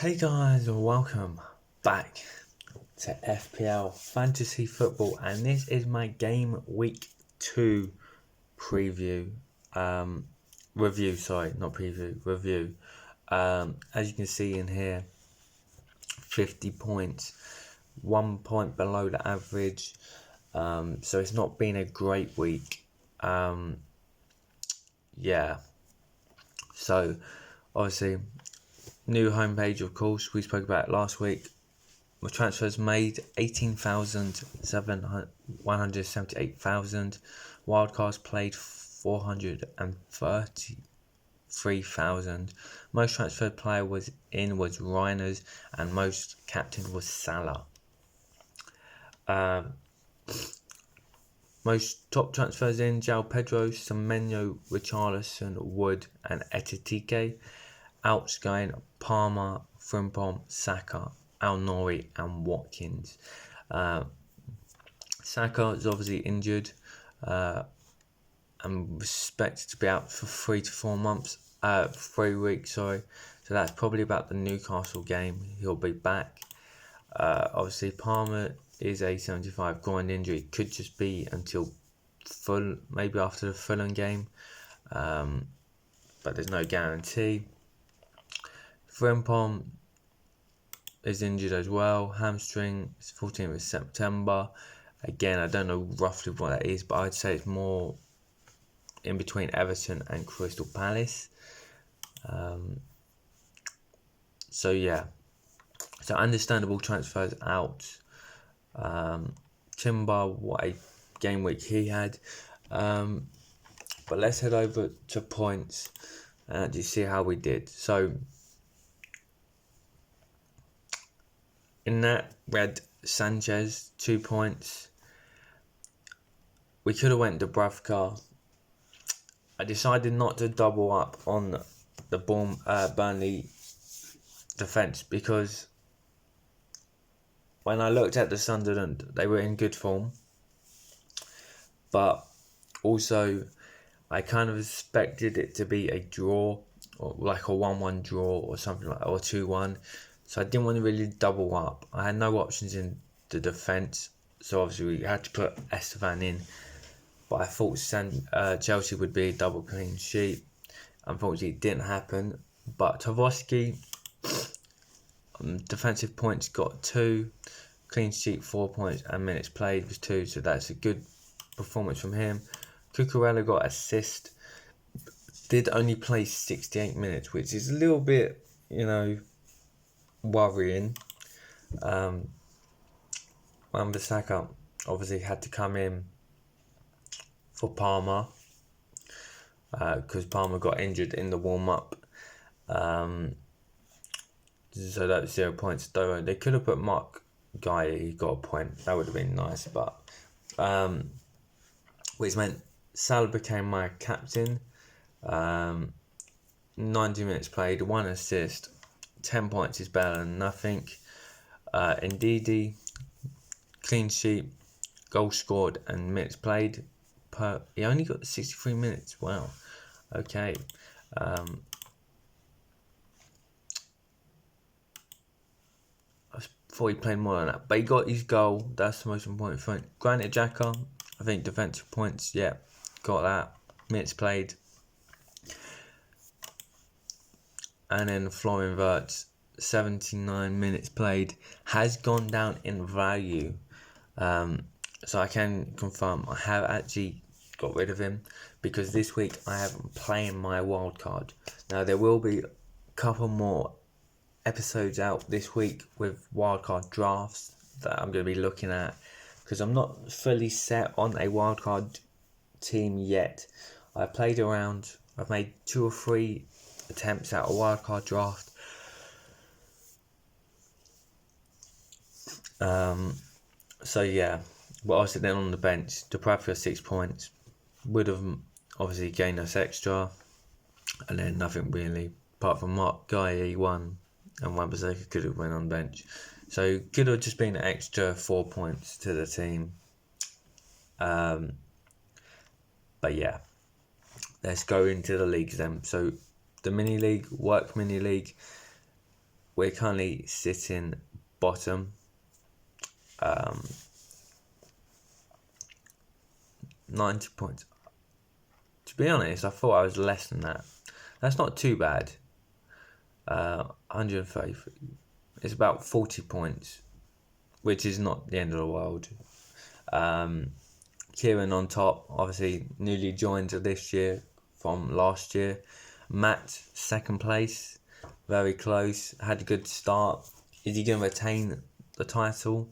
Hey guys, welcome back to FPL Fantasy Football, and this is my game week 2 preview, review, sorry, not preview, review. As you can see in here, 50 points, 1 point below the average, so it's not been a great week. Yeah, so obviously, new homepage, of course, we spoke about it last week. My transfers made 178,000. Wildcards played 433,000. Most transferred player was Reiners, and most captain was Salah. Most top transfers in: João Pedro, Semenyo, Richarlison, Wood, and Etitike. Outgoing: Palmer, Frimpong, Saka, Al-Nouri and Watkins. Saka is obviously injured and expected to be out for 3 to 4 months, 3 weeks, sorry. So that's probably about the Newcastle game. He'll be back. Obviously, Palmer is a 75 groin injury. Could just be until maybe after the Fulham game, but there's no guarantee. Frimpong is injured as well. Hamstring. It's 14th of September. Again, I don't know roughly what that is, but I'd say it's more in between Everton and Crystal Palace. So yeah. So understandable transfers out. Timber, what a game week he had. But let's head over to points and actually see how we did. So in that, we had Sanchez, 2 points. We could have went Dubravka. I decided not to double up on the Burnley defence because when I looked at the Sunderland, they were in good form. But also, I kind of expected it to be a draw, or like a 1-1 draw or something like that, or 2-1. So I didn't want to really double up. I had no options in the defence, so obviously we had to put Estevan in. But I thought Chelsea would be a double clean sheet. Unfortunately, it didn't happen. But Tavoski, defensive points got 2, clean sheet 4 points, and minutes played was 2. So that's a good performance from him. Cucurella got assist. Did only play 68 minutes, which is a little bit, worrying. Wan-Bissaka obviously had to come in for Palmer because Palmer got injured in the warm-up. So that's 0 points. Though they could have put Mark Guy, he got a point. That would have been nice, but which meant Salah became my captain. 90 minutes played, 1 assist, 10 points is better than nothing. Ndidi, clean sheet, goal scored, and minutes played. He only got 63 minutes. Wow. Okay. I thought he played more than that, but he got his goal. That's the most important thing. Granit Xhaka, I think defensive points. Yeah, got that. Minutes played. And then Florian Wirtz, 79 minutes played, has gone down in value. So I can confirm I have actually got rid of him because this week I haven't playing my wildcard. Now there will be a couple more episodes out this week with wildcard drafts that I'm going to be looking at because I'm not fully set on a wildcard team yet. I played around. I've made 2 or 3 attempts at a wildcard draft. So yeah, but obviously then on the bench, Dubravka 6 points, would have obviously gained us extra, and then nothing really apart from Mark Guy 1 and Wan-Bissaka could have went on bench. So could have just been an extra 4 points to the team. But yeah, let's go into the leagues then. So the mini league, work mini league, we're currently sitting bottom. 90 points. To be honest, I thought I was less than that. That's not too bad. 130. It's about 40 points, which is not the end of the world. Kieran on top, obviously newly joined this year from last year. Matt, second place, very close, had a good start. Is he going to retain the title?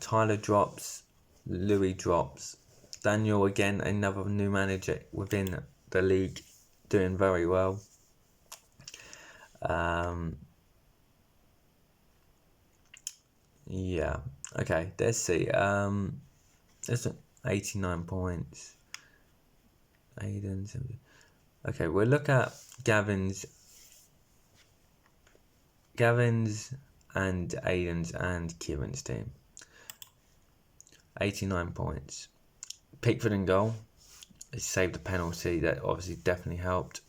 Tyler drops, Louis drops. Daniel, again, another new manager within the league, doing very well. Yeah, okay, let's see. There's 89 points. Aiden's. Okay, we'll look at Gavin's and Aiden's and Kieran's team. 89 points. Pickford in goal. He saved a penalty that obviously definitely helped.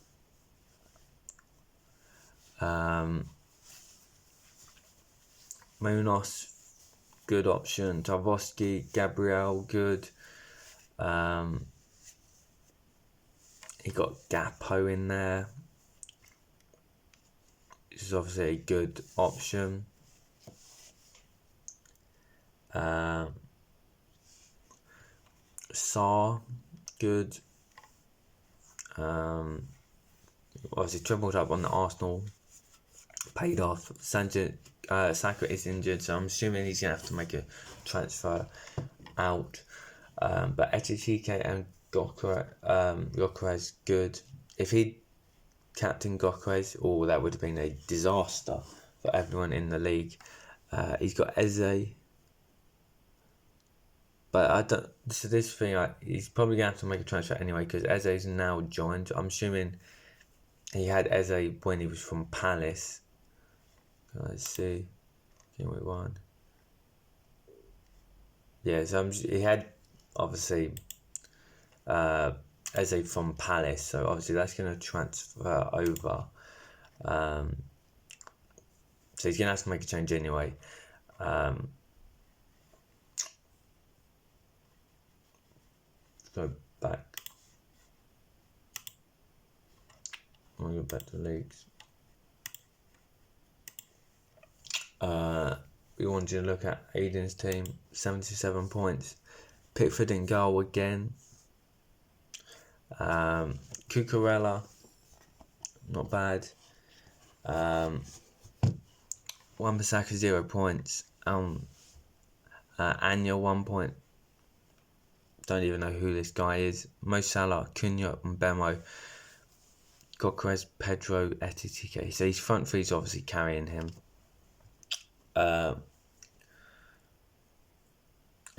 Munoz, good option. Tarkowski, Gabriel, good. He got Gapo in there. This is obviously a good option. Saar, good. Obviously tripled up on the Arsenal. Paid off. Saka is injured, so I'm assuming he's going to have to make a transfer out. But Etitike and Gyökeres good. If he captained Gyökeres, that would have been a disaster for everyone in the league. He's got Eze. But I don't. So this thing, he's probably going to have to make a transfer anyway because Eze's now joined. I'm assuming he had Eze when he was from Palace. Let's see. Game week 1. Yeah, so he had obviously Eze from Palace, so obviously that's going to transfer over. So he's going to have to make a change anyway. Go back. I'll go back to the leagues. We want you to look at Aiden's team, 77 points. Pickford in goal again. Cucurella, not bad. Wan-Bissaka 0 points. Anya 1 point. Don't even know who this guy is. Mo Salah, Cunha, and Bemo. Gyökeres, Pedro, Etitike. So his front three is obviously carrying him. A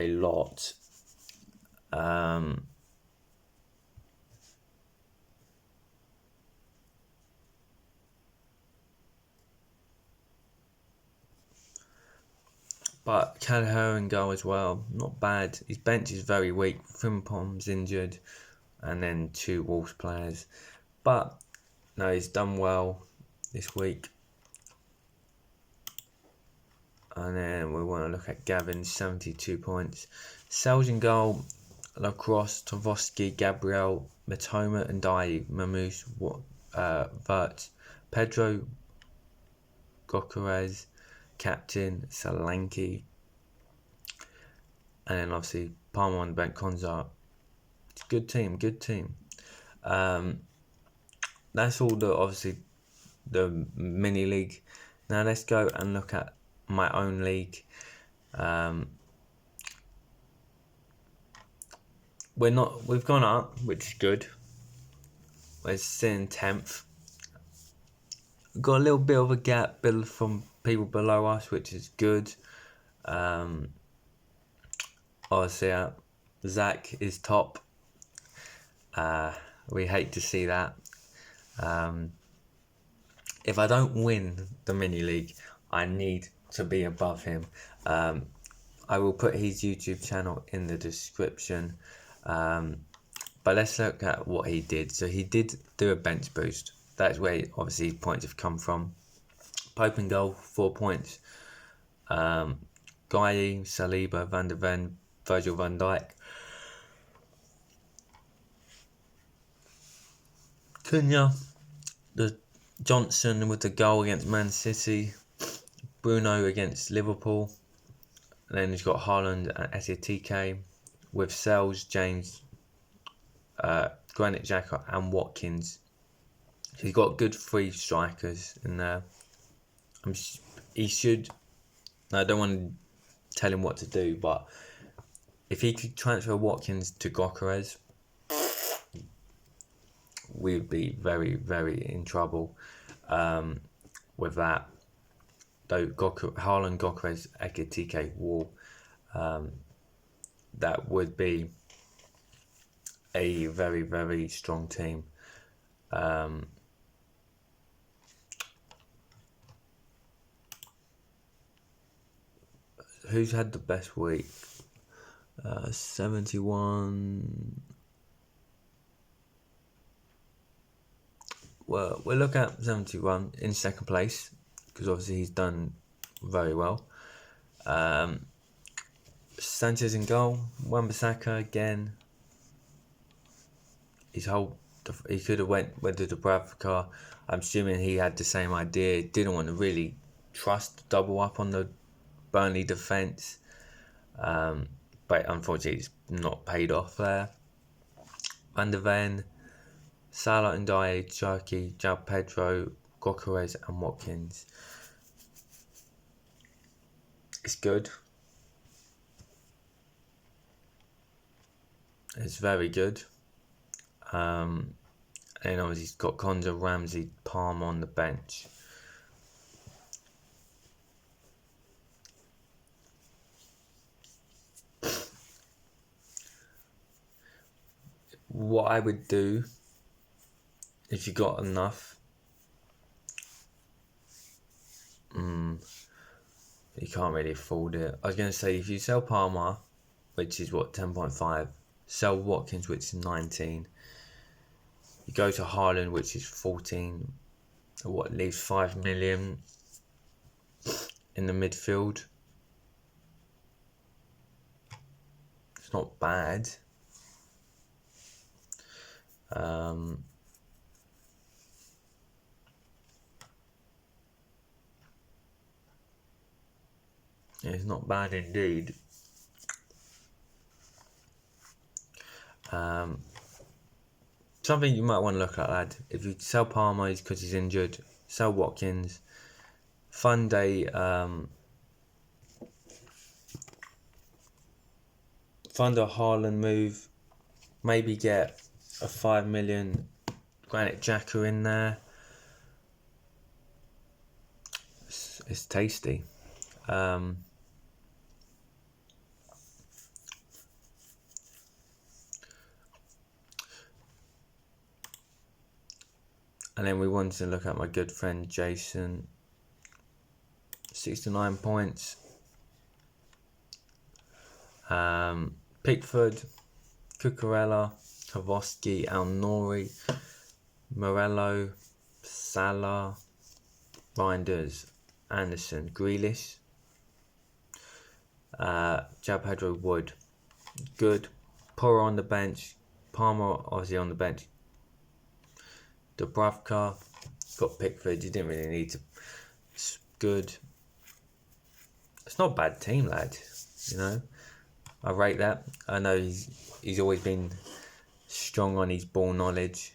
lot. But Kelleher in goal as well, not bad. His bench is very weak. Frimpong's injured, and then 2 Wolves players. But no, he's done well this week. And then we want to look at Gavin's 72 points. Sales in goal, Lacrosse, Tarkowski, Gabriel, Matoma, and Dai, Mamouche, Vert, Pedro, Gyökeres, captain, Solanke, and then obviously Palmer on the bench, Konza. It's a good team. That's all obviously the mini league. Now let's go and look at my own league. We've gone up, which is good. We're sitting 10th. Got a little bit of a gap built from people below us, which is good. Obviously, Zach is top. We hate to see that. If I don't win the mini league, I need to be above him. I will put his YouTube channel in the description. But let's look at what he did. So he did do a bench boost. That's where obviously his points have come from. Pope and goal, 4 points. Guy, Saliba, Van der Ven, Virgil van Dijk. Cunha, the Johnson with the goal against Man City. Bruno against Liverpool. And then he's got Haaland and Etitike with Sells, James, Granit Xhaka and Watkins. So he's got good 3 strikers in there. He should. I don't want to tell him what to do, but if he could transfer Watkins to Gyökeres, we'd be very, very in trouble with that. Though Haaland, Gyökeres, Ekitike, Wall, that would be a very, very strong team. Who's had the best week? 71. Well, we'll look at 71 in second place because obviously he's done very well. Sanchez in goal. Wan-Bissaka again. He could have went to Dubravka. I'm assuming he had the same idea. Didn't want to really trust double up on the Burnley defence. But unfortunately it's not paid off there. Van der Ven, Salah and Ndiaye, Cherki, João Pedro, Gyökeres and Watkins. It's good. It's very good. And obviously he's got Konza, Ramsey, Palmer on the bench. What I would do, if you got enough, you can't really afford it. I was going to say, if you sell Palmer, which is what, 10.5, sell Watkins, which is 19, you go to Haaland, which is 14, what leaves 5 million in the midfield. It's not bad. It's not bad indeed. Something you might want to look at, lad. If you sell Palmer because he's injured, sell Watkins. Fund a Haaland move. Maybe get a 5 million Granit Xhaka in there. It's tasty. And then we wanted to look at my good friend Jason. 69 points. Pickford, Cucurella, Kavoski, Al-Nouri, Morello, Salah, Reinders, Anderson, Grealish, João Pedro, Wood. Good. Porro on the bench. Palmer obviously on the bench. Dubravka, got Pickford. You didn't really need to. It's good. It's not a bad team, lad. You know, I rate that. I know he's always been strong on his ball knowledge,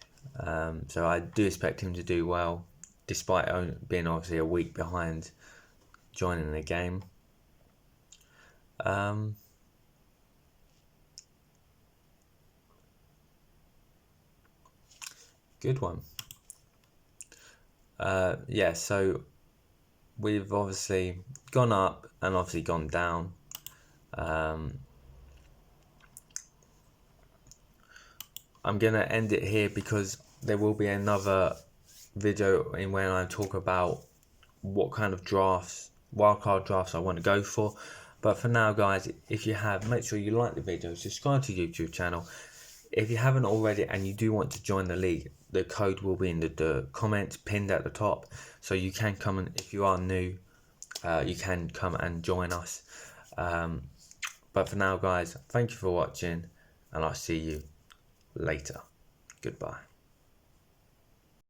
so I do expect him to do well, despite being obviously a week behind joining the game. Good one. Yeah, so we've obviously gone up and obviously gone down. I'm going to end it here because there will be another video in when I talk about what kind of drafts, wildcard drafts I want to go for. But for now, guys, if you have, make sure you like the video, subscribe to the YouTube channel. If you haven't already and you do want to join the league, the code will be in the comments pinned at the top, so you can come and, if you are new, you can come and join us. But for now, guys, thank you for watching, and I'll see you later. Goodbye.